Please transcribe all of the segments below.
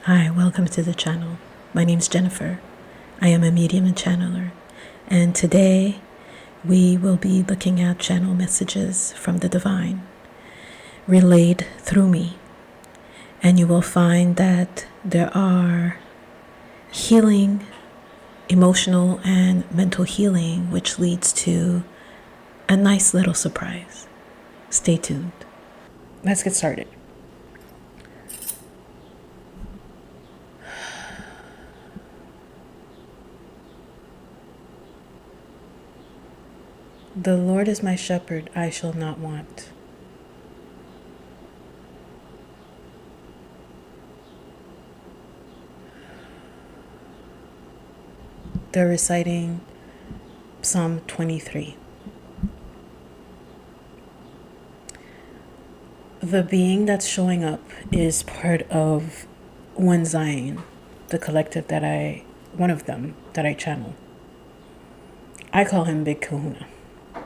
Hi, welcome to the channel. My name's Jennifer. I am a medium and channeler, and today we will be looking at channel messages from the divine relayed through me. And you will find that there are healing, emotional and mental healing, which leads to a nice little surprise. Stay tuned. Let's get started. The Lord is my shepherd, I shall not want. They're reciting Psalm 23. The being that's showing up is part of One Zion, the collective one of them that I channel. I call him Big Kahuna.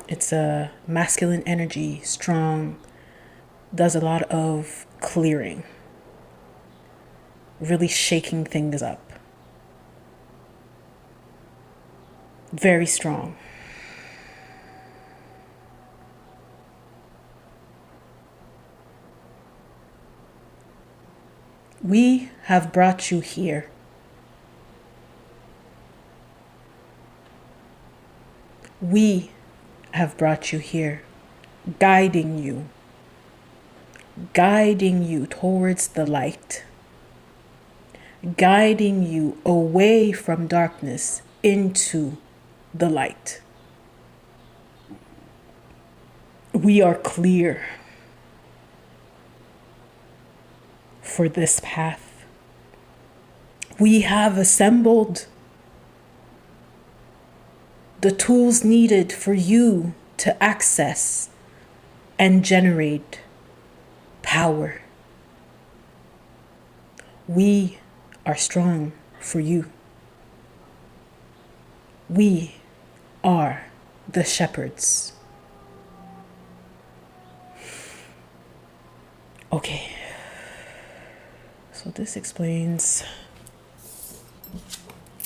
It's a masculine energy, strong, does a lot of clearing, really shaking things up. Very strong. We have brought you here. We have brought you here, guiding you towards the light, guiding you away from darkness into the light. We are clear for this path. We have assembled the tools needed for you to access and generate power. We are strong for you. We are the shepherds. Okay, so this explains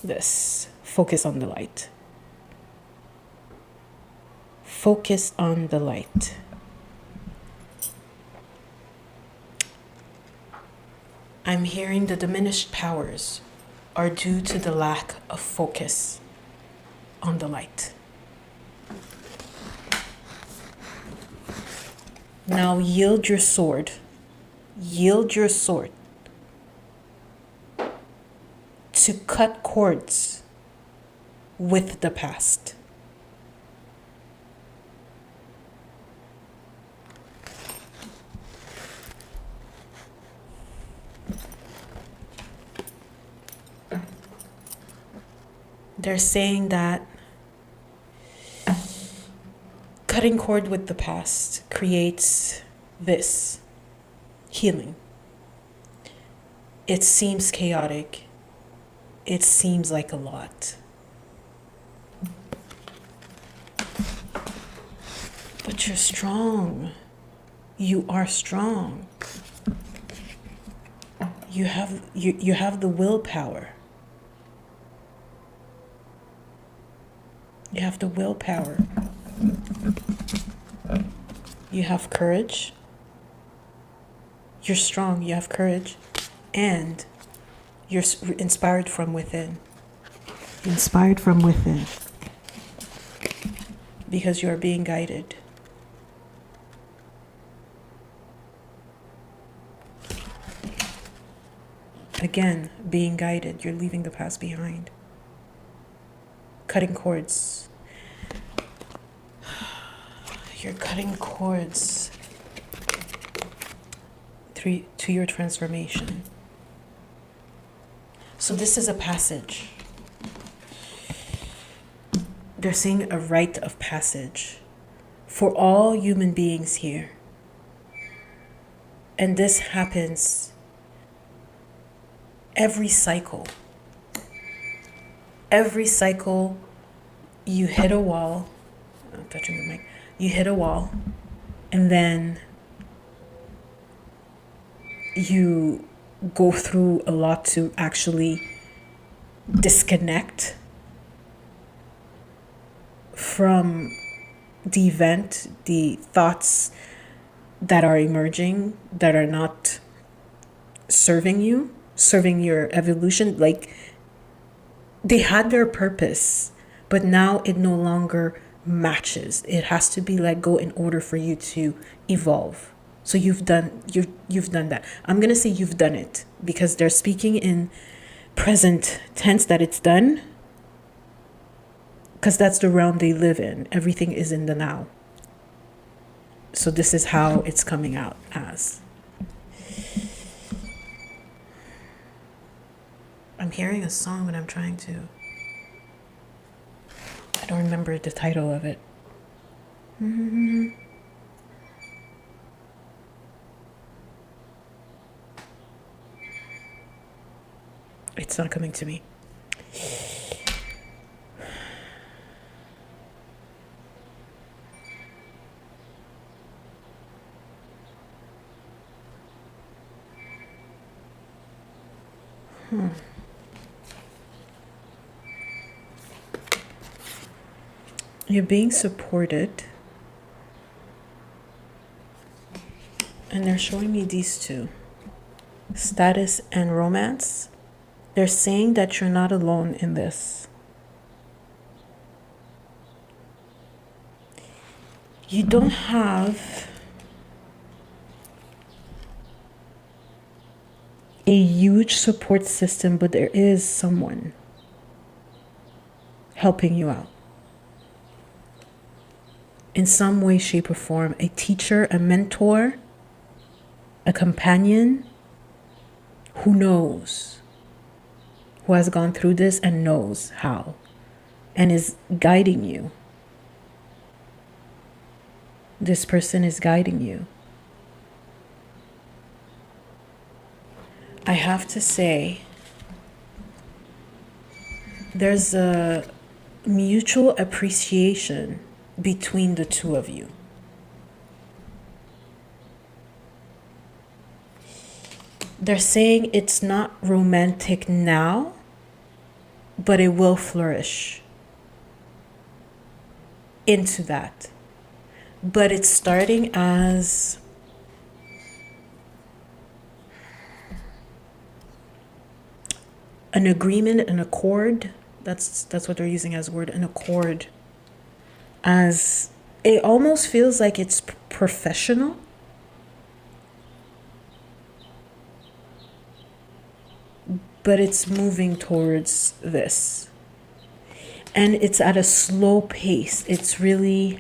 this. Focus on the light. Focus on the light. I'm hearing the diminished powers are due to the lack of focus on the light. Now yield your sword. Yield your sword to cut cords with the past. They're saying that cutting cord with the past creates this healing. It seems chaotic. It seems like a lot. But you're strong. You are strong. You have the willpower. You have the willpower. You have courage. You're strong. You have courage. And you're inspired from within. Inspired from within. Because you are being guided. Again, being guided. You're leaving the past behind. Cutting cords. You're cutting cords to your transformation. So this is a passage. They're saying a rite of passage for all human beings here. And this happens every cycle. Every cycle, you hit a wall. I'm touching the mic. You hit a wall, and then you go through a lot to actually disconnect from the event, the thoughts that are emerging that are not serving you, serving your evolution. Like, they had their purpose, but now it no longer matches. It has to be let go in order for you to evolve. So you've done that. I'm gonna say you've done it because they're speaking in present tense that it's done, because that's the realm they live in. Everything is in the now. So this is how it's coming out as. I'm hearing a song, but I'm trying to... I don't remember the title of it. It's not coming to me. You're being supported. And they're showing me these two. Status and romance. They're saying that you're not alone in this. You don't have a huge support system, but there is someone helping you out. In some way, shape, or form. A teacher, a mentor, a companion who knows, who has gone through this and knows how, and is guiding you. This person is guiding you. I have to say, there's a mutual appreciation between the two of you. They're saying it's not romantic now, but it will flourish into that. But it's starting as an agreement, an accord. That's what they're using as word, an accord. As it almost feels like it's professional. But it's moving towards this. And it's at a slow pace. It's really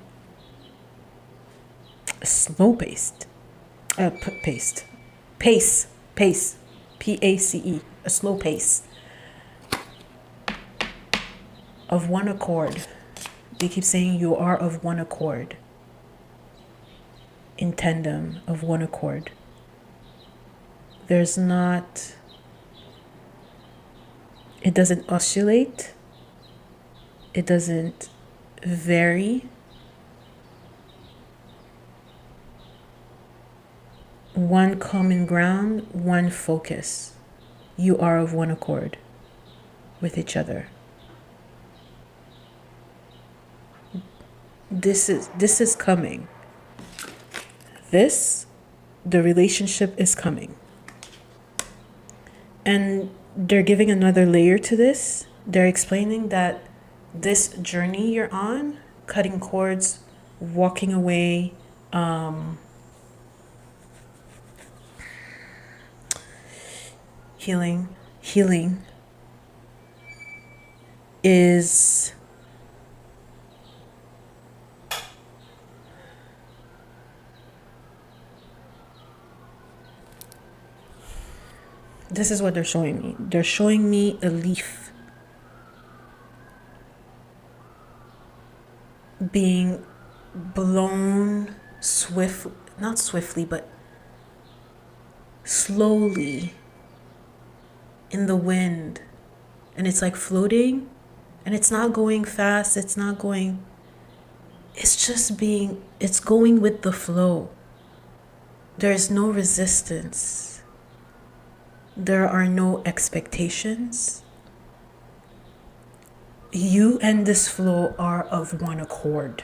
slow-paced. Pace. Pace. P-A-C-E. A slow pace. Of one accord. They keep saying you are of one accord. In tandem, of one accord. There's not... It doesn't oscillate. It doesn't vary. One common ground, one focus. You are of one accord with each other. This is coming. The relationship is coming. And they're giving another layer to this. They're explaining that this journey you're on, cutting cords, walking away, healing is this is what they're showing me. They're showing me a leaf being blown not swiftly, but slowly in the wind. And it's like floating, and it's not going fast. It's going with the flow. There's no resistance. There are no expectations. You and this flow are of one accord,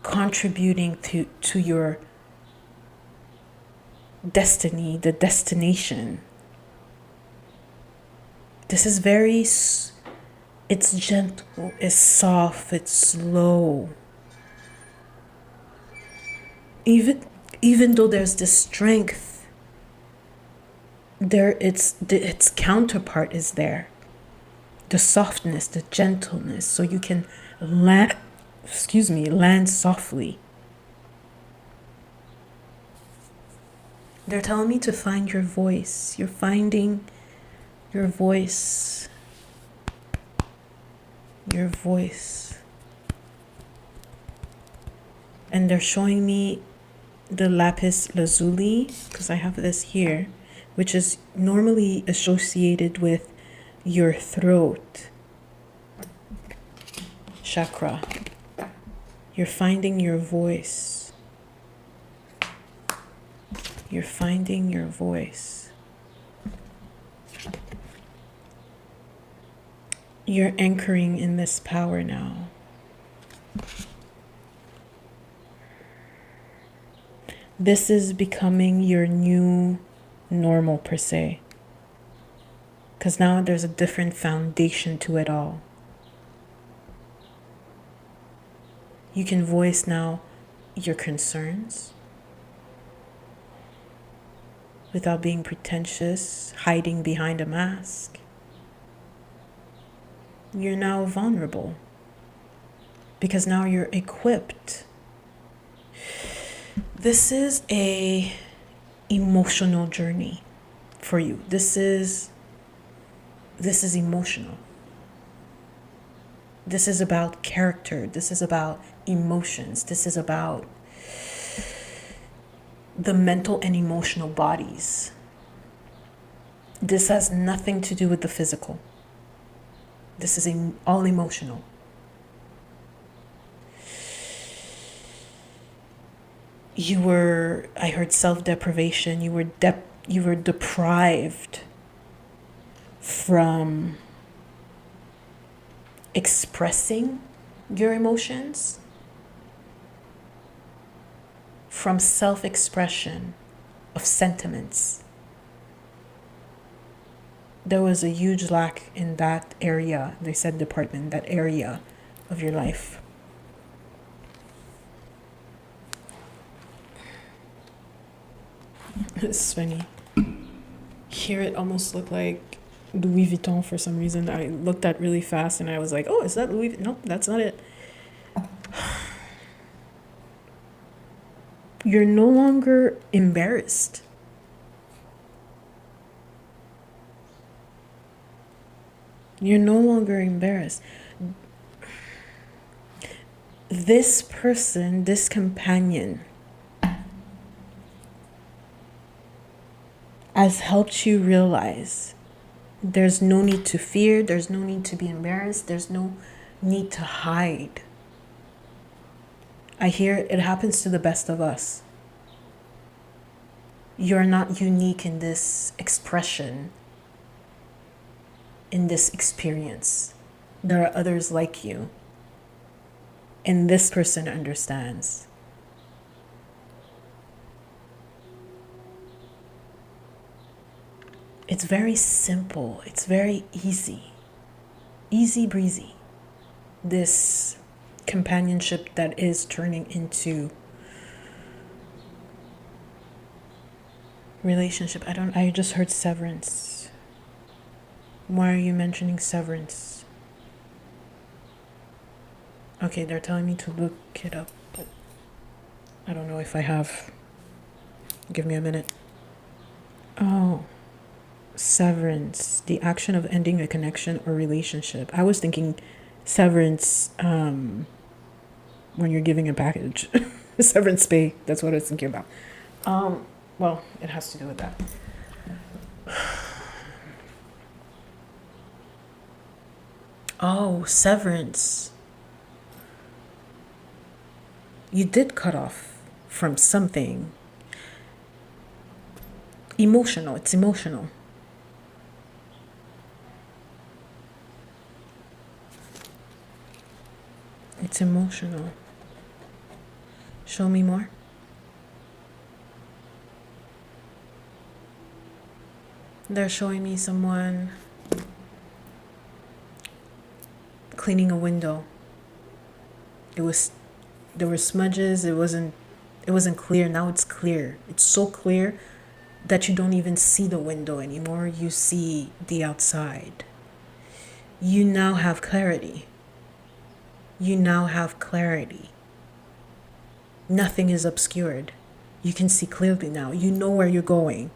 contributing to your destiny, the destination. This is very, it's gentle, it's soft, it's slow. Even though there's this strength, its counterpart is there. The softness, the gentleness, so you can land softly. They're telling me to find your voice. You're finding your voice. Your voice. And they're showing me the Lapis Lazuli, because I have this here, which is normally associated with your throat chakra. You're finding your voice. You're finding your voice. You're anchoring in this power now. This is becoming your new normal, per se. Because now there's a different foundation to it all. You can voice now your concerns without being pretentious, hiding behind a mask. You're now vulnerable because now you're equipped. This is a emotional journey for you. This is emotional. This is about character. This is about emotions. This is about the mental and emotional bodies. This has nothing to do with the physical. This is all emotional. I heard self-deprivation. You were deprived from expressing your emotions, from self-expression of sentiments. There was a huge lack in that area, they said department, that area of your life. It's funny. Here it almost looked like Louis Vuitton for some reason. I looked at really fast and I was like, oh, is that Louis Vuitton? No, that's not it. You're no longer embarrassed. You're no longer embarrassed. This person, this companion, has helped you realize there's no need to fear, there's no need to be embarrassed, there's no need to hide. I hear it happens to the best of us. You're not unique in this expression, in this experience. There are others like you. And this person understands. It's very simple. It's very easy. Easy breezy. This companionship that is turning into relationship. I just heard severance. Why are you mentioning severance? Okay, they're telling me to look it up, but I don't know if I have. Give me a minute. Oh, severance, the action of ending a connection or relationship. I was thinking severance when you're giving a package. Severance pay, that's what I was thinking about. Well, it has to do with that. Oh, severance. You did cut off from something. Emotional. It's emotional. It's emotional. Show me more. They're showing me someone cleaning a window. There were smudges. It wasn't clear. Now it's clear. It's so clear that you don't even see the window anymore. You see the outside. You now have clarity. You now have clarity. Nothing is obscured. You can see clearly now. You know where you're going.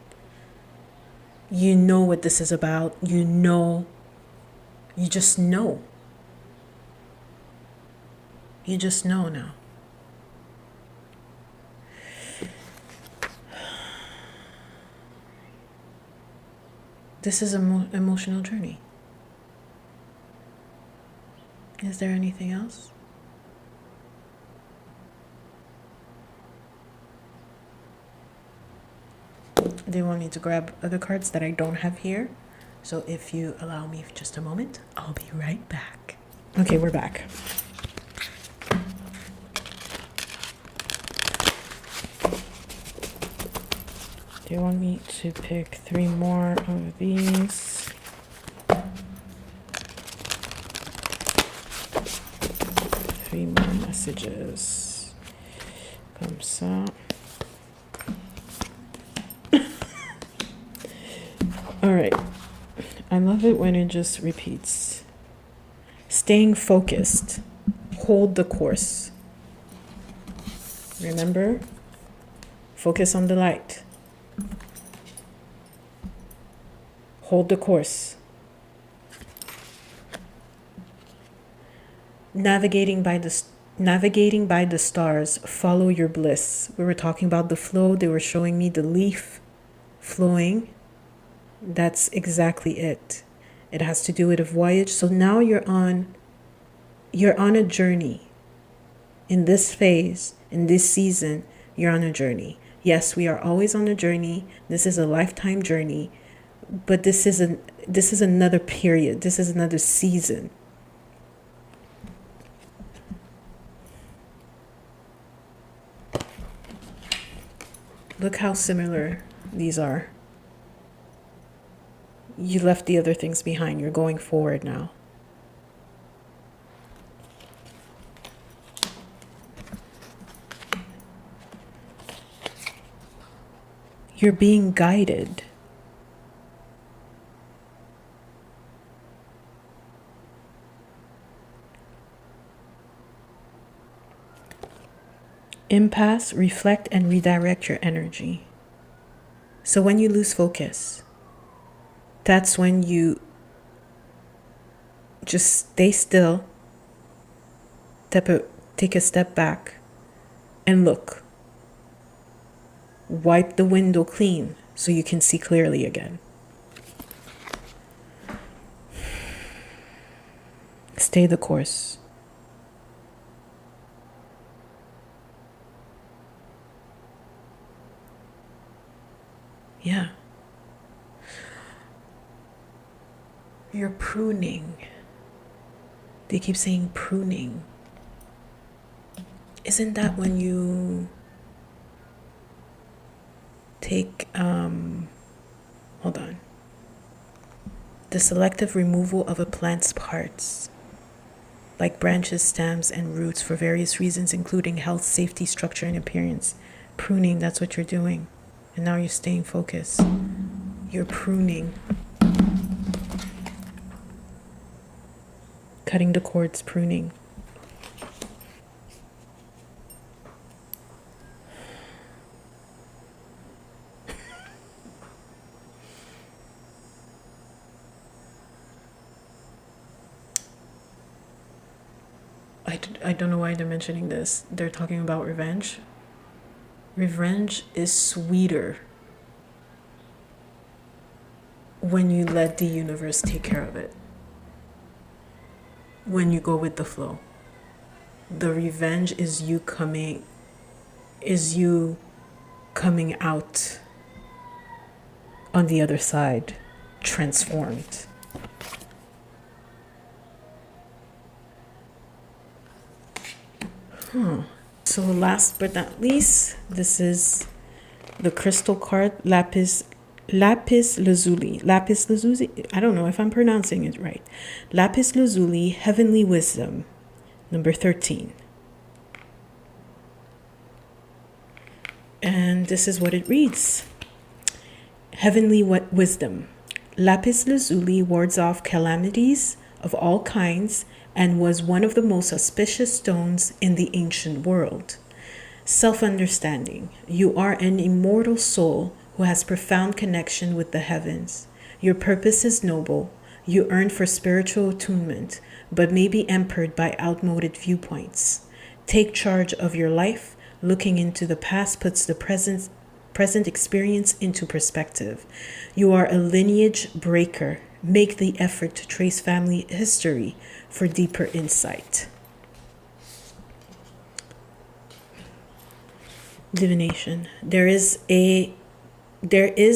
You know what this is about. You know. You just know. You just know now. This is an emotional journey. Is there anything else? They want me to grab other cards that I don't have here. So if you allow me for just a moment, I'll be right back. Okay, we're back. Do you want me to pick 3 more of these? 3 more messages. Comme ça. All right. I love it when it just repeats. Staying focused. Hold the course. Remember? Focus on the light. Hold the course. Navigating by the stars. Follow your bliss. We were talking about the flow. They were showing me the leaf flowing. That's exactly it. It has to do with a voyage. So now you're on a journey. In this phase, in this season, you're on a journey. Yes, we are always on a journey. This is a lifetime journey, but this is another period. This is another season. Look how similar these are. You left the other things behind. You're going forward now. You're being guided. Impasse, reflect, and redirect your energy. So when you lose focus, that's when you just stay still, take a step back, and look. Wipe the window clean so you can see clearly again. Stay the course. Yeah. You're pruning. They keep saying pruning. Isn't that when you take, hold on. The selective removal of a plant's parts, like branches, stems, and roots for various reasons, including health, safety, structure, and appearance. Pruning, that's what you're doing. And now you're staying focused. You're pruning. Cutting the cords, pruning. I don't know why they're mentioning this. They're talking about revenge. Revenge is sweeter when you let the universe take care of it. When you go with the flow. The revenge is you coming out on the other side transformed. So last but not least, this is the crystal card, Lapis Lazuli. Lapis Lazuli, I don't know if I'm pronouncing it right. Lapis Lazuli, Heavenly Wisdom, number 13. And this is what it reads. Heavenly Wisdom. Lapis Lazuli wards off calamities of all kinds and was one of the most auspicious stones in the ancient world. Self-understanding. You are an immortal soul who has profound connection with the heavens. Your purpose is noble. You yearn for spiritual attunement, but may be hampered by outmoded viewpoints. Take charge of your life. Looking into the past puts the present experience into perspective. You are a lineage breaker. Make the effort to trace family history for deeper insight. Divination. There is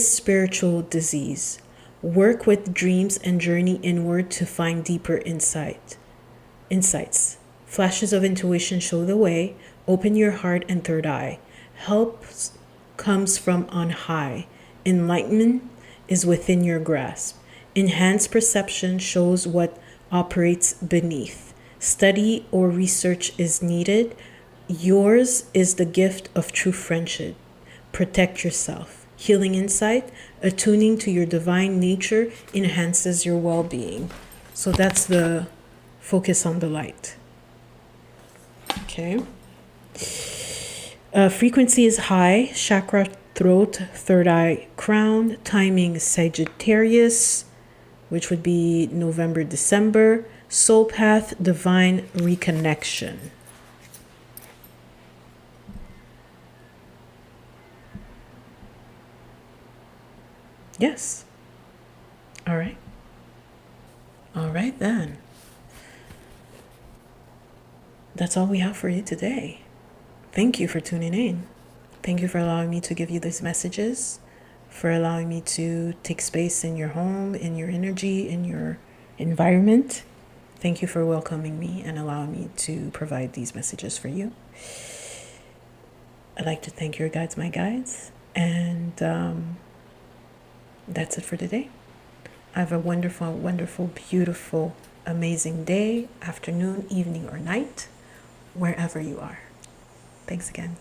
spiritual disease. Work with dreams and journey inward to find deeper insights. Flashes of intuition show the way. Open your heart and third eye. Help comes from on high. Enlightenment is within your grasp. Enhanced perception shows what operates beneath. Study or research is needed. Yours is the gift of true friendship. Protect yourself. Healing insight, attuning to your divine nature enhances your well-being. So that's the focus on the light. Okay. Frequency is high. Chakra, throat, third eye, crown. Timing Sagittarius, which would be November, December. Soul path, divine reconnection. Yes. All right. All right then. That's all we have for you today. Thank you for tuning in. Thank you for allowing me to give you these messages, for allowing me to take space in your home, in your energy, in your environment. Thank you for welcoming me and allowing me to provide these messages for you. I'd like to thank your guides, my guides, and that's it for today. Have a wonderful, wonderful, beautiful, amazing day, afternoon, evening, or night, wherever you are. Thanks again.